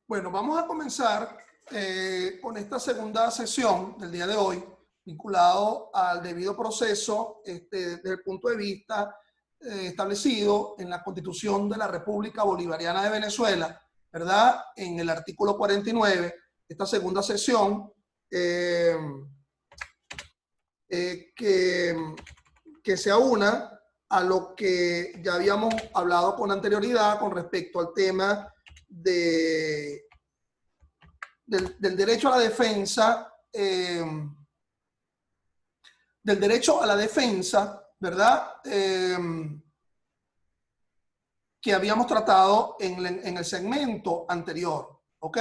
Bueno, vamos a comenzar con esta segunda sesión del día de hoy, vinculado al debido proceso desde el punto de vista establecido en la Constitución de la República Bolivariana de Venezuela, ¿verdad? En el artículo 49, esta segunda sesión que se aúna a lo que ya habíamos hablado con anterioridad con respecto al tema del derecho a la defensa, ¿verdad? Que habíamos tratado en el segmento anterior, ¿ok?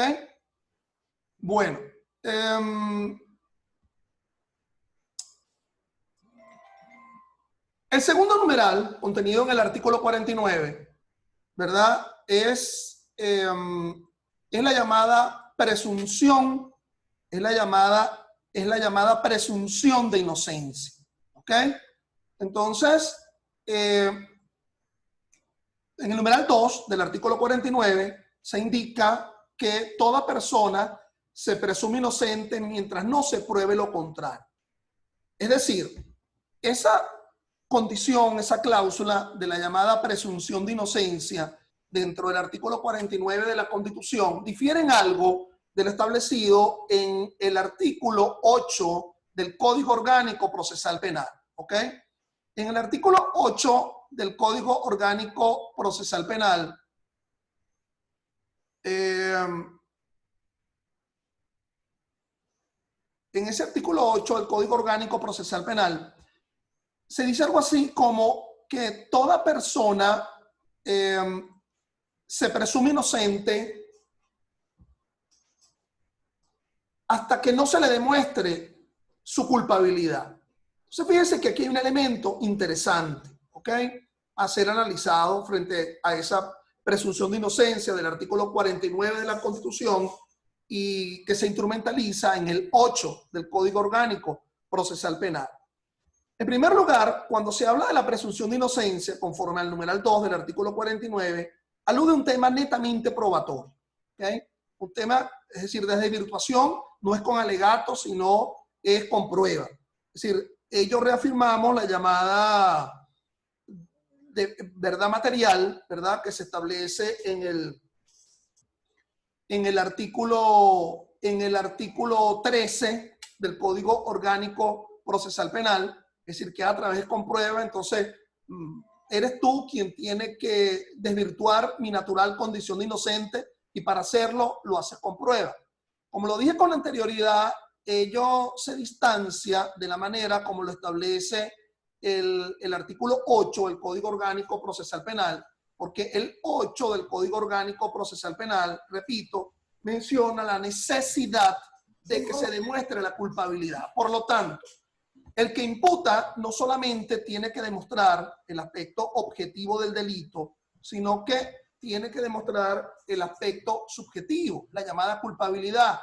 Bueno, el segundo numeral contenido en el artículo 49, ¿verdad? Es la llamada presunción, es la llamada presunción de inocencia, ¿ok? Entonces, en el numeral 2 del artículo 49 se indica que toda persona se presume inocente mientras no se pruebe lo contrario. Es decir, esa condición, esa cláusula de la llamada presunción de inocencia dentro del artículo 49 de la Constitución difiere en algo de lo establecido en el artículo 8 del Código Orgánico Procesal Penal, ¿ok? En el artículo 8 del Código Orgánico Procesal Penal, en ese artículo 8 del Código Orgánico Procesal Penal, se dice algo así como que toda persona se presume inocente hasta que no se le demuestre su culpabilidad. Entonces, fíjense que aquí hay un elemento interesante, ¿ok? A ser analizado frente a esa presunción de inocencia del artículo 49 de la Constitución y que se instrumentaliza en el 8 del Código Orgánico Procesal Penal. En primer lugar, cuando se habla de la presunción de inocencia, conforme al numeral 2 del artículo 49, alude a un tema netamente probatorio, ¿okay? Un tema, es decir, de desvirtuación, no es con alegatos, sino es con prueba. Es decir, ellos reafirmamos la llamada de verdad material, ¿verdad? Que se establece en el artículo 13 del Código Orgánico Procesal Penal, es decir, que a través de comprueba, entonces eres tú quien tiene que desvirtuar mi natural condición de inocente y para hacerlo lo haces con prueba. Como lo dije con anterioridad, ello se distancia de la manera como lo establece el artículo 8 del Código Orgánico Procesal Penal, porque el 8 del Código Orgánico Procesal Penal, repito, menciona la necesidad de que se demuestre la culpabilidad. Por lo tanto, el que imputa no solamente tiene que demostrar el aspecto objetivo del delito, sino que tiene que demostrar el aspecto subjetivo, la llamada culpabilidad.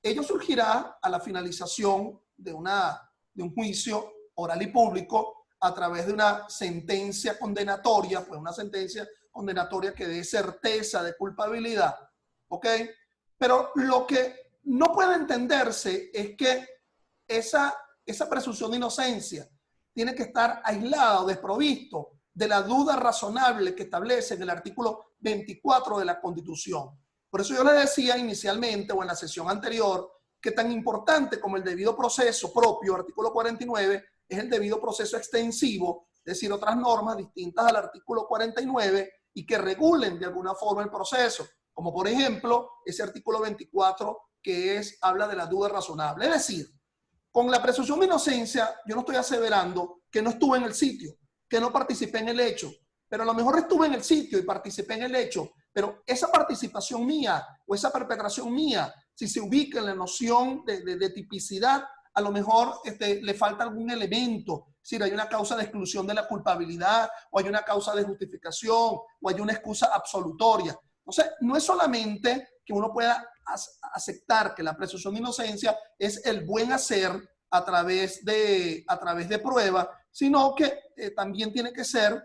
Ello surgirá a la finalización de un juicio oral y público a través de una sentencia condenatoria, pues una sentencia condenatoria que dé certeza de culpabilidad, ¿ok? Pero lo que no puede entenderse es que esa presunción de inocencia tiene que estar aislada o desprovisto de la duda razonable que establece en el artículo 24 de la Constitución. Por eso yo les decía inicialmente o en la sesión anterior que tan importante como el debido proceso propio, artículo 49, es el debido proceso extensivo, es decir, otras normas distintas al artículo 49 y que regulen de alguna forma el proceso, como por ejemplo ese artículo 24 que habla de la duda razonable. Es decir, con la presunción de inocencia, yo no estoy aseverando que no estuve en el sitio, que no participé en el hecho, pero a lo mejor estuve en el sitio y participé en el hecho, pero esa participación mía o esa perpetración mía, si se ubica en la noción de tipicidad, a lo mejor le falta algún elemento, es decir, hay una causa de exclusión de la culpabilidad, o hay una causa de justificación, o hay una excusa absolutoria. Entonces, no es solamente que uno pueda aceptar que la presunción de inocencia es el buen hacer a través de prueba, sino que también tiene que ser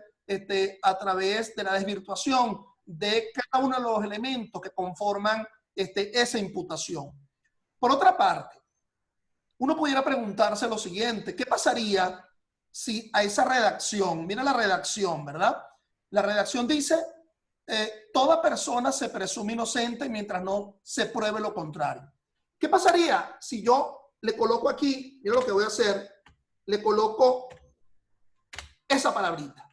a través de la desvirtuación de cada uno de los elementos que conforman esa imputación. Por otra parte, uno pudiera preguntarse lo siguiente: ¿qué pasaría si a esa redacción, mira la redacción, ¿verdad? La redacción dice, toda persona se presume inocente mientras no se pruebe lo contrario. ¿Qué pasaría si yo le coloco aquí, mira lo que voy a hacer, le coloco esa palabrita?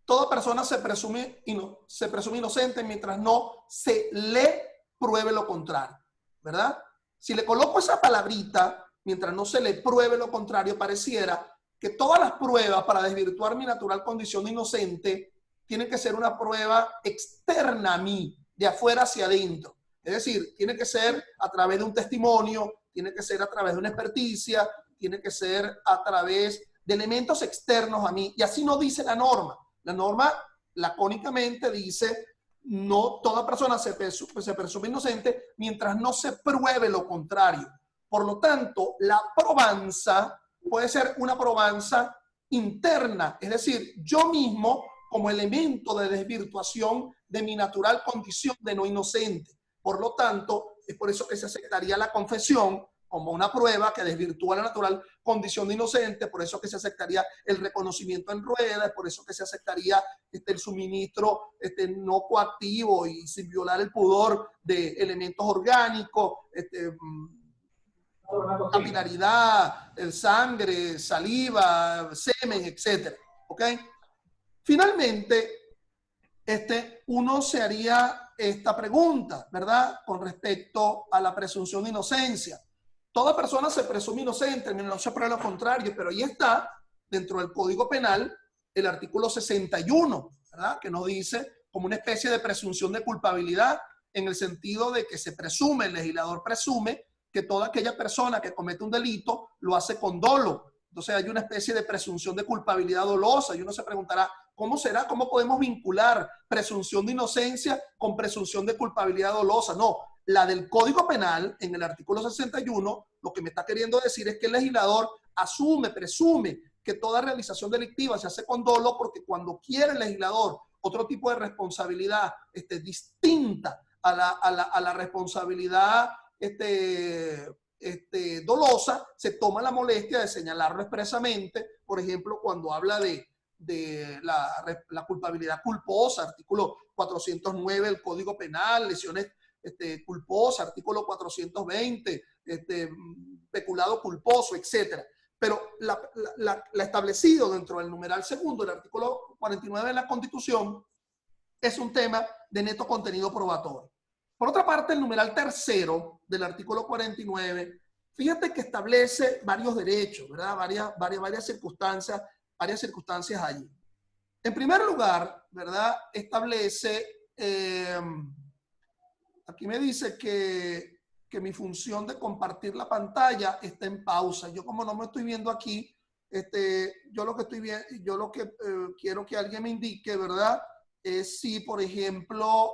Toda persona se presume inocente mientras no se le pruebe lo contrario, ¿verdad? Si le coloco esa palabrita, mientras no se le pruebe lo contrario, pareciera que todas las pruebas para desvirtuar mi natural condición de inocente tienen que ser una prueba externa a mí, de afuera hacia adentro. Es decir, tiene que ser a través de un testimonio, tiene que ser a través de una experticia, tiene que ser a través de elementos externos a mí. Y así no dice la norma. La norma lacónicamente dice: no toda persona se presume inocente mientras no se pruebe lo contrario. Por lo tanto, la probanza puede ser una probanza interna, es decir, yo mismo como elemento de desvirtuación de mi natural condición de no inocente. Por lo tanto, es por eso que se aceptaría la confesión como una prueba que desvirtúa la natural condición de inocente, por eso que se aceptaría el reconocimiento en ruedas, por eso que se aceptaría el suministro no coactivo y sin violar el pudor de elementos orgánicos, capilaridad, el sangre, saliva, semen, etc. ¿Ok? Finalmente, uno se haría esta pregunta, ¿verdad? Con respecto a la presunción de inocencia. Toda persona se presume inocente, no se prueba lo contrario, pero ahí está, dentro del Código Penal, el artículo 61, ¿verdad? Que nos dice como una especie de presunción de culpabilidad, en el sentido de que se presume, el legislador presume, que toda aquella persona que comete un delito lo hace con dolo. Entonces hay una especie de presunción de culpabilidad dolosa y uno se preguntará, ¿cómo será? ¿Cómo podemos vincular presunción de inocencia con presunción de culpabilidad dolosa? No, la del Código Penal, en el artículo 61, lo que me está queriendo decir es que el legislador asume, presume que toda realización delictiva se hace con dolo, porque cuando quiere el legislador otro tipo de responsabilidad distinta a la responsabilidad dolosa, se toma la molestia de señalarlo expresamente, por ejemplo, cuando habla de la culpabilidad culposa, artículo 409 del Código Penal, lesiones culposas, artículo 420, peculado culposo, etc. Pero la establecido dentro del numeral segundo, el artículo 49 de la Constitución, es un tema de neto contenido probatorio. Por otra parte, el numeral tercero del artículo 49, fíjate que establece varios derechos, ¿verdad? Varias circunstancias allí. En primer lugar, ¿verdad? Establece, aquí me dice que mi función de compartir la pantalla está en pausa. Yo, como no me estoy viendo aquí, yo lo que estoy viendo, yo lo que quiero que alguien me indique, ¿verdad? Es si, por ejemplo,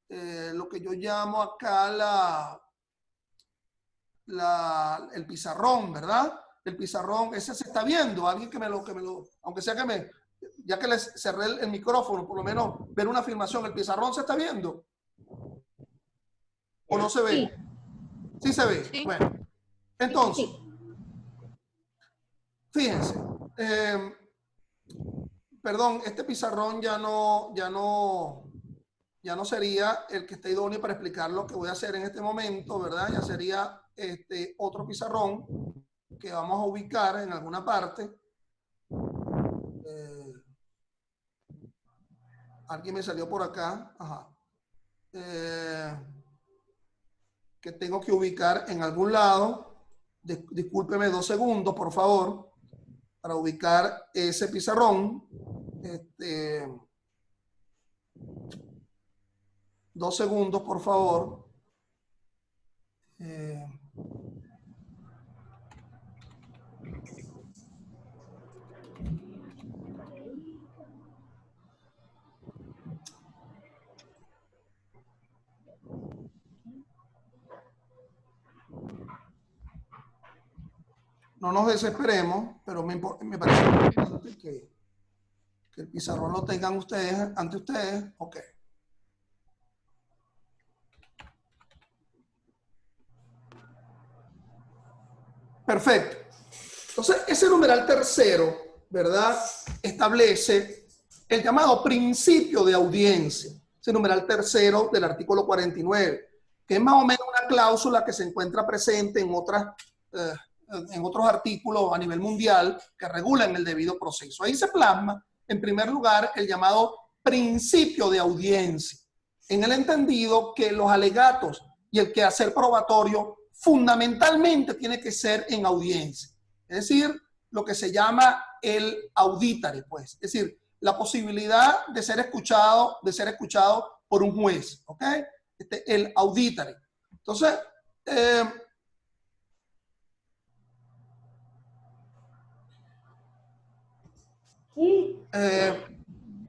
lo que yo llamo acá el pizarrón, ¿verdad? El pizarrón, ese se está viendo. Alguien que me lo, aunque sea que ya que les cerré el micrófono, por lo menos ver una filmación. ¿El pizarrón se está viendo? ¿O no se ve? Sí. Sí se ve. Sí. Bueno, entonces, Sí. Fíjense, perdón, este pizarrón ya no sería el que esté idóneo para explicar lo que voy a hacer en este momento, ¿verdad? Ya sería otro pizarrón que vamos a ubicar en alguna parte. Alguien me salió por acá. Ajá. Que tengo que ubicar en algún lado. Discúlpeme 2 segundos, por favor, para ubicar ese pizarrón. 2 segundos, por favor. No nos desesperemos, pero me parece importante que el pizarrón lo tengan ustedes, ante ustedes. Ok. Perfecto. Entonces, ese numeral tercero, ¿verdad? Establece el llamado principio de audiencia. Ese numeral tercero del artículo 49, que es más o menos una cláusula que se encuentra presente en otros artículos a nivel mundial que regulan el debido proceso. Ahí se plasma, en primer lugar, el llamado principio de audiencia, en el entendido que los alegatos y el quehacer probatorio fundamentalmente tiene que ser en audiencia. Es decir, lo que se llama el auditare, pues. Es decir, la posibilidad de ser escuchado por un juez, ¿ok? El auditare. Entonces,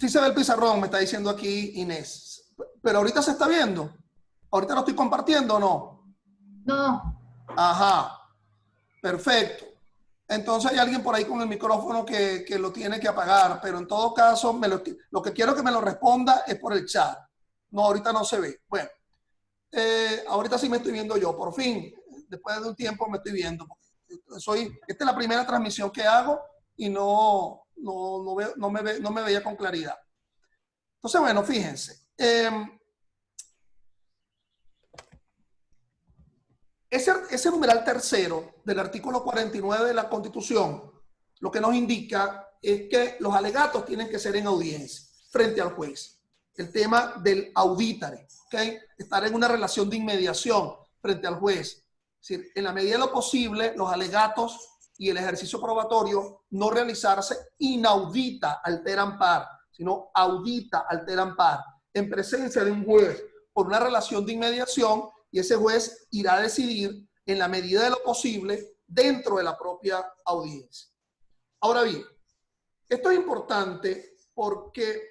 sí se ve el pizarrón, me está diciendo aquí Inés. Pero ahorita se está viendo. ¿Ahorita lo estoy compartiendo o no? No. Ajá. Perfecto. Entonces hay alguien por ahí con el micrófono que lo tiene que apagar, pero en todo caso lo que quiero que me lo responda es por el chat. No, ahorita no se ve. Bueno, ahorita sí me estoy viendo yo, por fin, después de un tiempo me estoy viendo. Esta es la primera transmisión que hago y no me veía con claridad. Entonces, bueno, fíjense. Ese numeral tercero del artículo 49 de la Constitución lo que nos indica es que los alegatos tienen que ser en audiencia frente al juez. El tema del auditare, ¿okay? Estar en una relación de inmediación frente al juez. Es decir, en la medida de lo posible, los alegatos y el ejercicio probatorio no realizarse inaudita alteram par, sino audita alteram par, en presencia de un juez por una relación de inmediación, y ese juez irá a decidir en la medida de lo posible dentro de la propia audiencia. Ahora bien, esto es importante porque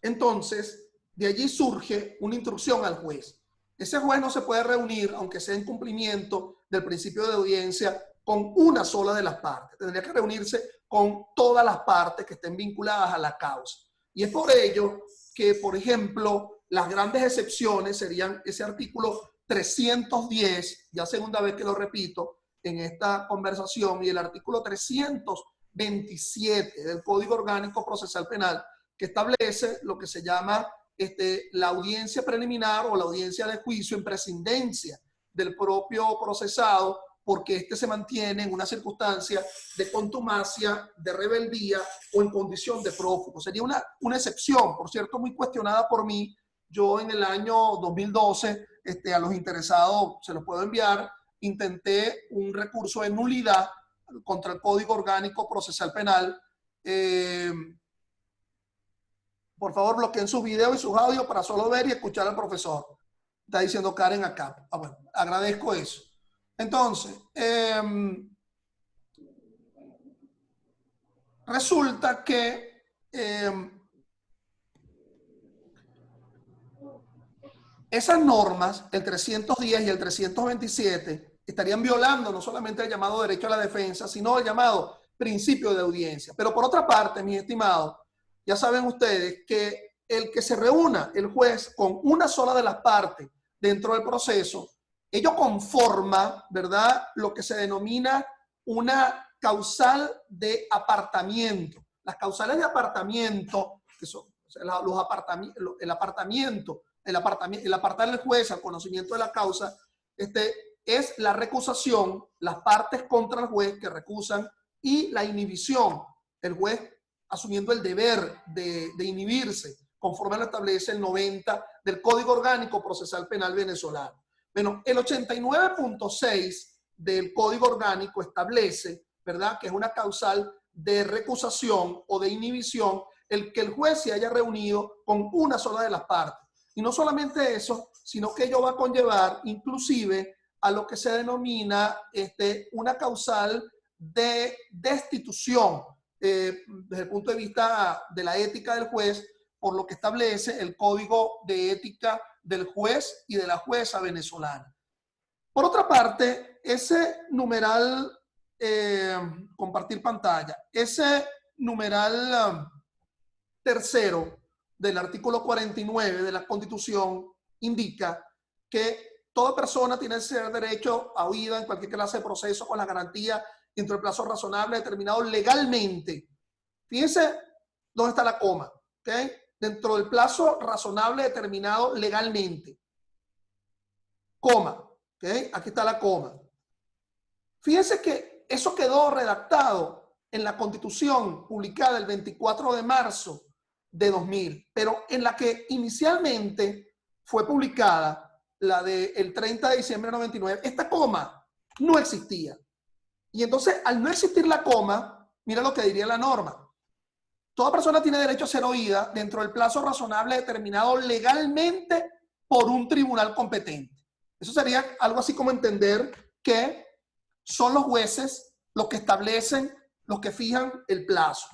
entonces de allí surge una instrucción al juez. Ese juez no se puede reunir, aunque sea en cumplimiento del principio de audiencia, con una sola de las partes. Tendría que reunirse con todas las partes que estén vinculadas a la causa. Y es por ello que, por ejemplo, las grandes excepciones serían ese artículo 310, ya segunda vez que lo repito en esta conversación, y el artículo 327 del Código Orgánico Procesal Penal, que establece lo que se llama la audiencia preliminar o la audiencia de juicio en prescindencia del propio procesado, porque éste se mantiene en una circunstancia de contumacia, de rebeldía o en condición de prófugo. Sería una excepción, por cierto, muy cuestionada por mí. Yo en el año 2012, a los interesados se los puedo enviar, intenté un recurso de nulidad contra el Código Orgánico Procesal Penal. Por favor, bloqueen sus videos y sus audios para solo ver y escuchar al profesor. Está diciendo Karen acá. Bueno, agradezco eso. Entonces, resulta que esas normas, el 310 y el 327, estarían violando no solamente el llamado derecho a la defensa, sino el llamado principio de audiencia. Pero por otra parte, mis estimados, ya saben ustedes que el que se reúna el juez con una sola de las partes dentro del proceso, ello conforma, ¿verdad?, lo que se denomina una causal de apartamiento. Las causales de apartamiento, que son el apartar del juez al conocimiento de la causa, es la recusación, las partes contra el juez que recusan, y la inhibición, el juez asumiendo el deber de inhibirse, conforme lo establece el 90 del Código Orgánico Procesal Penal venezolano. Bueno, el 89.6 del Código Orgánico establece, ¿verdad?, que es una causal de recusación o de inhibición el que el juez se haya reunido con una sola de las partes. Y no solamente eso, sino que ello va a conllevar inclusive a lo que se denomina una causal de destitución desde el punto de vista de la ética del juez, por lo que establece el Código de Ética del Juez y de la Jueza venezolana. Por otra parte, ese numeral, compartir pantalla, ese numeral tercero del artículo 49 de la Constitución indica que toda persona tiene ese derecho a huida en cualquier clase de proceso con la garantía dentro del plazo razonable determinado legalmente. Fíjense dónde está la coma, ¿ok? Dentro del plazo razonable determinado legalmente. Coma, ¿ok? Aquí está la coma. Fíjense que eso quedó redactado en la Constitución publicada el 24 de marzo de 2000, pero en la que inicialmente fue publicada, la del 30 de diciembre de 99, esta coma no existía. Y entonces, al no existir la coma, mira lo que diría la norma. Toda persona tiene derecho a ser oída dentro del plazo razonable determinado legalmente por un tribunal competente. Eso sería algo así como entender que son los jueces los que establecen, los que fijan el plazo.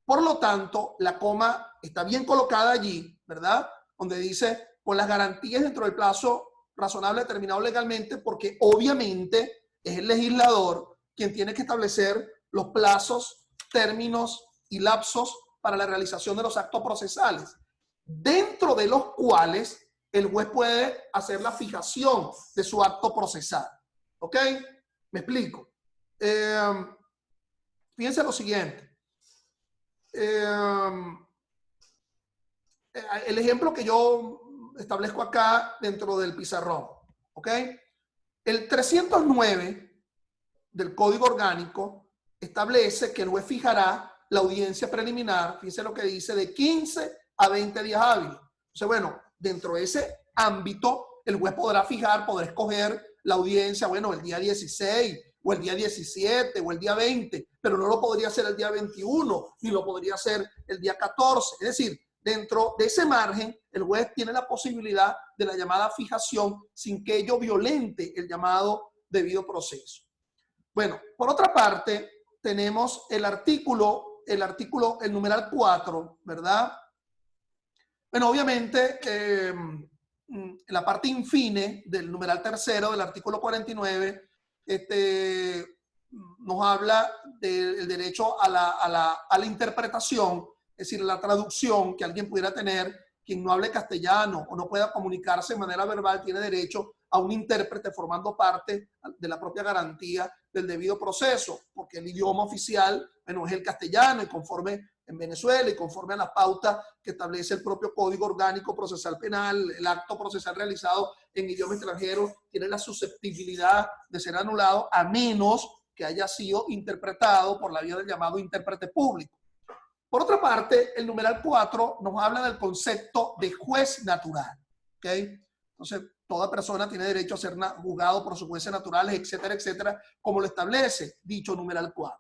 Por lo tanto, la coma está bien colocada allí, ¿verdad? Donde dice, con las garantías dentro del plazo razonable determinado legalmente, porque obviamente es el legislador quien tiene que establecer los plazos, términos y lapsos para la realización de los actos procesales, dentro de los cuales el juez puede hacer la fijación de su acto procesal. ¿Ok? Me explico. Fíjense lo siguiente. El ejemplo que yo establezco acá dentro del pizarrón. ¿Ok? El 309 del Código Orgánico establece que el juez fijará la audiencia preliminar, fíjense lo que dice, de 15 a 20 días hábiles. Entonces, bueno, dentro de ese ámbito, el juez podrá fijar, podrá escoger la audiencia, bueno, el día 16, o el día 17, o el día 20, pero no lo podría hacer el día 21, ni lo podría hacer el día 14. Es decir, dentro de ese margen, el juez tiene la posibilidad de la llamada fijación sin que ello violente el llamado debido proceso. Bueno, por otra parte, tenemos el numeral 4, ¿verdad? Bueno, obviamente, en la parte infine del numeral tercero del artículo 49, nos habla del derecho a la interpretación, es decir, la traducción que alguien pudiera tener. Quien no hable castellano o no pueda comunicarse de manera verbal tiene derecho a un intérprete formando parte de la propia garantía del debido proceso, porque el idioma oficial, bueno, es el castellano, y conforme en Venezuela y conforme a la pauta que establece el propio Código Orgánico Procesal Penal, el acto procesal realizado en idioma extranjero tiene la susceptibilidad de ser anulado a menos que haya sido interpretado por la vía del llamado intérprete público. Por otra parte, el numeral 4 nos habla del concepto de juez natural. ¿Ok? Entonces, toda persona tiene derecho a ser juzgado por sus jueces naturales, etcétera, etcétera, como lo establece dicho numeral 4.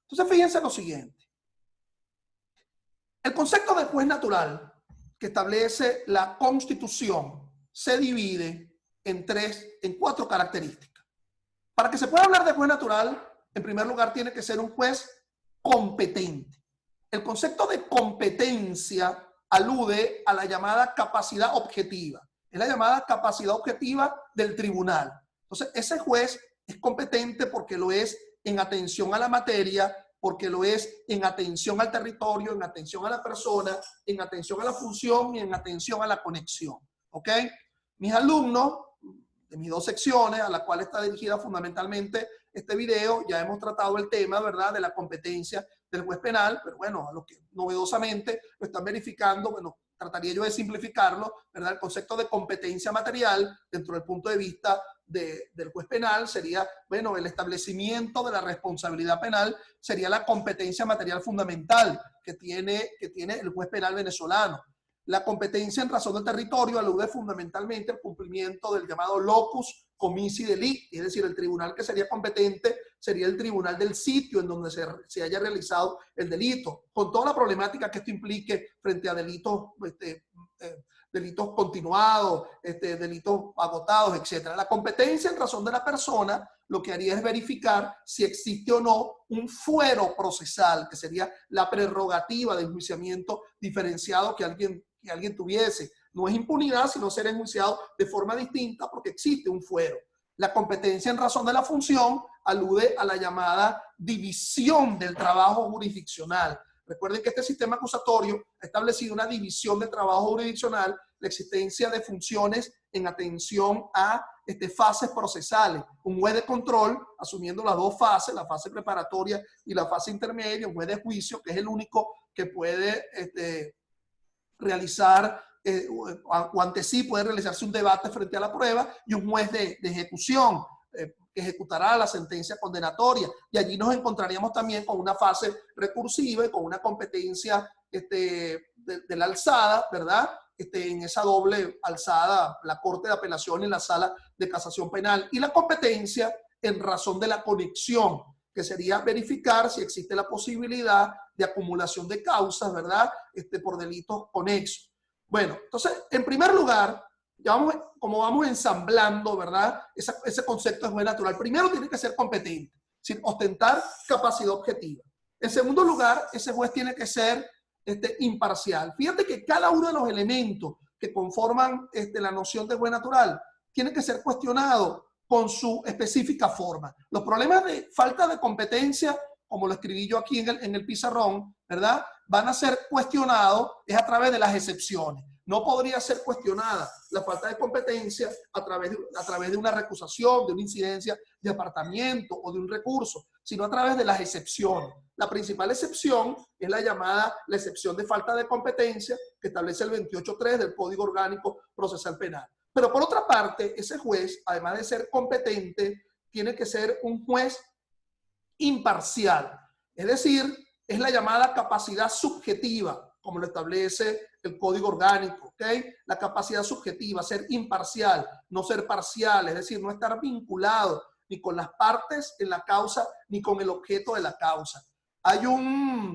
Entonces, fíjense lo siguiente. El concepto de juez natural que establece la Constitución se divide en cuatro características. Para que se pueda hablar de juez natural, en primer lugar, tiene que ser un juez competente. El concepto de competencia alude a la llamada capacidad objetiva. Es la llamada capacidad objetiva del tribunal. Entonces, ese juez es competente porque lo es en atención a la materia, porque lo es en atención al territorio, en atención a la persona, en atención a la función y en atención a la conexión. ¿Ok? Mis alumnos de mis dos secciones, a la cual está dirigida fundamentalmente este video, ya hemos tratado el tema, ¿verdad?, de la competencia del juez penal, pero bueno, a los que novedosamente lo están verificando, bueno, trataría yo de simplificarlo, ¿verdad? El concepto de competencia material dentro del punto de vista del juez penal sería, bueno, el establecimiento de la responsabilidad penal sería la competencia material fundamental que tiene el juez penal venezolano. La competencia en razón del territorio alude fundamentalmente al cumplimiento del llamado locus comisi delicti, es decir, el tribunal que sería competente sería el tribunal del sitio en donde se haya realizado el delito, con toda la problemática que esto implique frente a delitos, delitos continuados, delitos agotados, etc. La competencia en razón de la persona lo que haría es verificar si existe o no un fuero procesal, que sería la prerrogativa de enjuiciamiento diferenciado que alguien tuviese. No es impunidad, sino ser enjuiciado de forma distinta porque existe un fuero. La competencia en razón de la función alude a la llamada división del trabajo jurisdiccional. Recuerden que este sistema acusatorio ha establecido una división de trabajo jurisdiccional, la existencia de funciones en atención a fases procesales. Un juez de control, asumiendo las dos fases, la fase preparatoria y la fase intermedia, un juez de juicio, que es el único que puede realizar o ante sí puede realizarse un debate frente a la prueba, y un juez de ejecución que ejecutará la sentencia condenatoria. Y allí nos encontraríamos también con una fase recursiva y con una competencia de la alzada, ¿verdad? En esa doble alzada, la Corte de Apelación y la Sala de Casación Penal. Y la competencia en razón de la conexión, que sería verificar si existe la posibilidad de acumulación de causas, ¿verdad? Por delitos conexos. Bueno, entonces, en primer lugar, ya como vamos ensamblando, ¿verdad? Ese concepto de juez natural. Primero tiene que ser competente, sin ostentar capacidad objetiva. En segundo lugar, ese juez tiene que ser imparcial. Fíjate que cada uno de los elementos que conforman la noción de juez natural tiene que ser cuestionado con su específica forma. Los problemas de falta de competencia, como lo escribí yo aquí en el pizarrón, ¿verdad? Van a ser cuestionados es a través de las excepciones. No podría ser cuestionada la falta de competencia a través de una recusación, de una incidencia de apartamiento o de un recurso, sino a través de las excepciones. La principal excepción es la excepción de falta de competencia que establece el 28.3 del Código Orgánico Procesal Penal. Pero por otra parte, ese juez, además de ser competente, tiene que ser un juez imparcial. Es decir, es la llamada capacidad subjetiva, como lo establece el Código Orgánico, ¿ok? La capacidad subjetiva, ser imparcial, no ser parcial, es decir, no estar vinculado ni con las partes en la causa, ni con el objeto de la causa. Hay un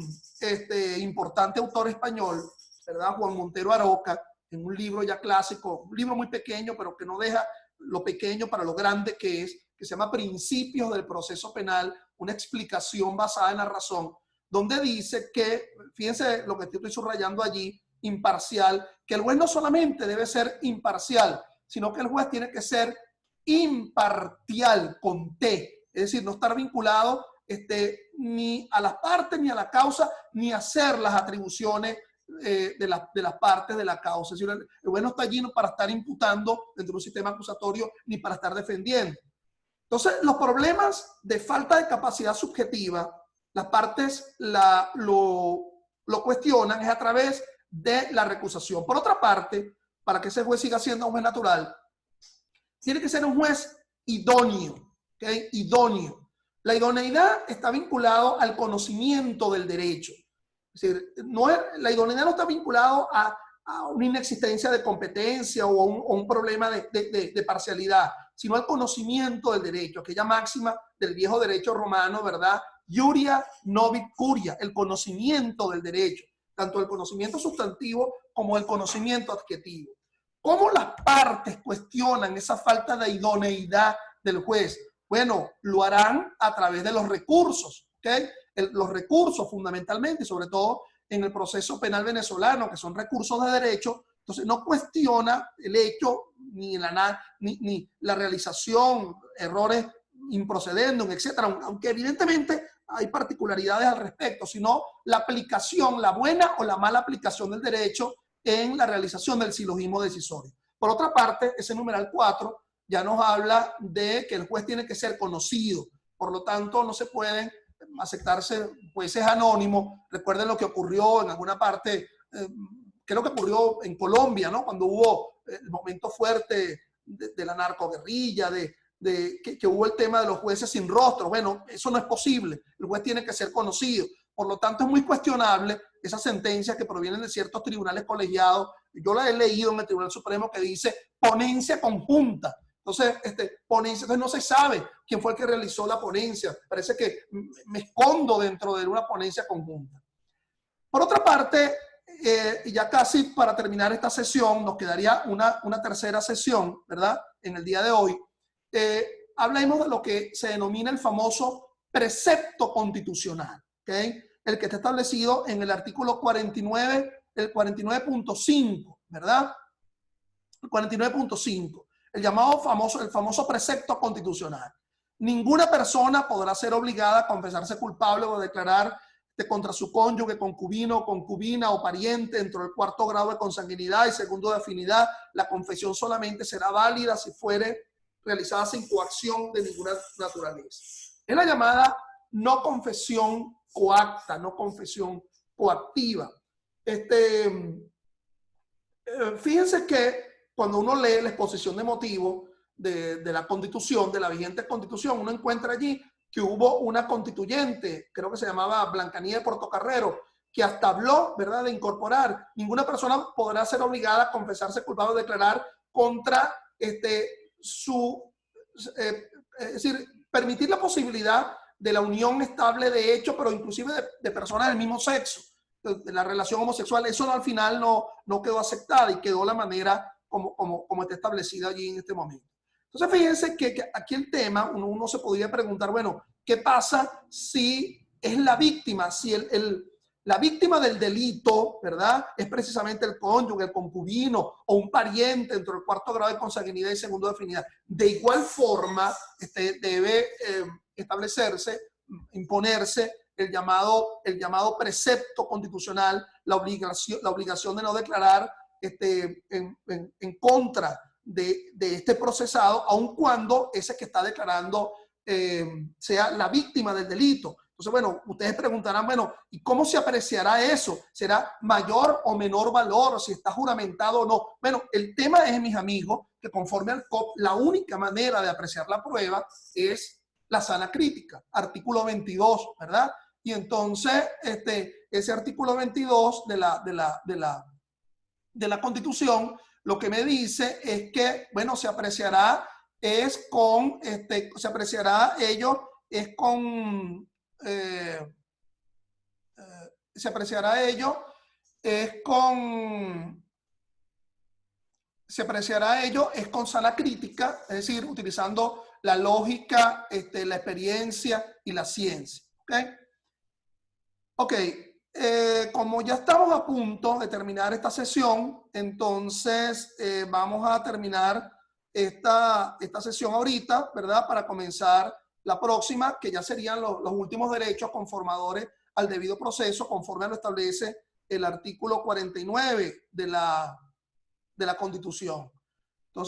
importante autor español, ¿verdad? Juan Montero Aroca, en un libro ya clásico, un libro muy pequeño, pero que no deja lo pequeño para lo grande que es, que se llama Principios del Proceso Penal, una explicación basada en la razón, donde dice que, fíjense lo que estoy subrayando allí, imparcial, que el juez no solamente debe ser imparcial, sino que el juez tiene que ser impartial, con T, es decir, no estar vinculado ni a las partes, ni a la causa, ni hacer las atribuciones de las partes de la causa. Es decir, el juez no está allí para estar imputando dentro de un sistema acusatorio, ni para estar defendiendo. Entonces, los problemas de falta de capacidad subjetiva, las partes lo cuestionan es a través de la recusación. Por otra parte, para que ese juez siga siendo un juez natural, tiene que ser un juez idóneo, ¿okay? Idóneo. La idoneidad está vinculado al conocimiento del derecho. Es decir, la idoneidad no está vinculado a una inexistencia de competencia o un problema de parcialidad, sino al conocimiento del derecho, aquella máxima del viejo derecho romano, ¿verdad? Iuria novit curia, el conocimiento del derecho, tanto el conocimiento sustantivo como el conocimiento adjetivo. ¿Cómo las partes cuestionan esa falta de idoneidad del juez? Bueno, lo harán a través de los recursos, ¿ok? Los recursos fundamentalmente, sobre todo en el proceso penal venezolano, que son recursos de derecho. Entonces no cuestiona el hecho ni la realización, errores improcedendum, etcétera, aunque evidentemente hay particularidades al respecto, sino la aplicación, la buena o la mala aplicación del derecho en la realización del silogismo decisorio. Por otra parte, ese numeral 4 ya nos habla de que el juez tiene que ser conocido, por lo tanto no se pueden aceptarse jueces anónimos. Recuerden lo que ocurrió en alguna parte, creo que ocurrió en Colombia, ¿no? Cuando hubo el momento fuerte de la narcoguerrilla, que hubo el tema de los jueces sin rostro. Bueno, eso no es posible. El juez tiene que ser conocido. Por lo tanto, es muy cuestionable esas sentencias que provienen de ciertos tribunales colegiados. Yo la he leído en el Tribunal Supremo que dice ponencia conjunta. Entonces, ponencia, entonces no se sabe quién fue el que realizó la ponencia. Parece que me escondo dentro de una ponencia conjunta. Por otra parte, ya casi para terminar esta sesión, nos quedaría una tercera sesión, ¿verdad? En el día de hoy. Hablemos de lo que se denomina el famoso precepto constitucional, ¿okay? El que está establecido en el artículo 49, el 49.5, ¿verdad? El 49.5. El famoso precepto constitucional. Ninguna persona podrá ser obligada a confesarse culpable o declarar contra su cónyuge, concubino, concubina o pariente dentro del cuarto grado de consanguinidad y segundo de afinidad, la confesión solamente será válida si fuere realizada sin coacción de ninguna naturaleza. Es la llamada no confesión coacta, no confesión coactiva. Fíjense que cuando uno lee la exposición de motivos de la Constitución, de la vigente Constitución, uno encuentra allí que hubo una constituyente, creo que se llamaba Blancanieves Portocarrero, que hasta habló, ¿verdad?, de incorporar. Ninguna persona podrá ser obligada a confesarse culpable o declarar contra es decir, permitir la posibilidad de la unión estable de hecho, pero inclusive de personas del mismo sexo, de la relación homosexual. Eso al final no quedó aceptada y quedó la manera como está establecida allí en este momento. Entonces, fíjense que aquí el tema, uno se podría preguntar, bueno, ¿qué pasa si es la víctima? Si la víctima del delito, ¿verdad?, es precisamente el cónyuge, el concubino o un pariente dentro del cuarto grado de consanguinidad y segundo de afinidad. De igual forma, debe establecerse, imponerse el llamado precepto constitucional, la obligación de no declarar en contra de este procesado, aun cuando ese que está declarando sea la víctima del delito. Entonces, bueno, ustedes preguntarán, bueno, ¿y cómo se apreciará eso? ¿Será mayor o menor valor? ¿Si está juramentado o no? Bueno, el tema es, mis amigos, que conforme al COP, la única manera de apreciar la prueba es la sana crítica, artículo 22, ¿verdad? Y entonces, ese artículo 22 de la Constitución, lo que me dice es que, bueno, se apreciará con sana crítica, es decir, utilizando la lógica, la experiencia y la ciencia. Ok, como ya estamos a punto de terminar esta sesión, entonces vamos a terminar esta sesión ahorita, ¿verdad? Para comenzar la próxima, que ya serían los últimos derechos conformadores al debido proceso, conforme lo establece el artículo 49 de la Constitución.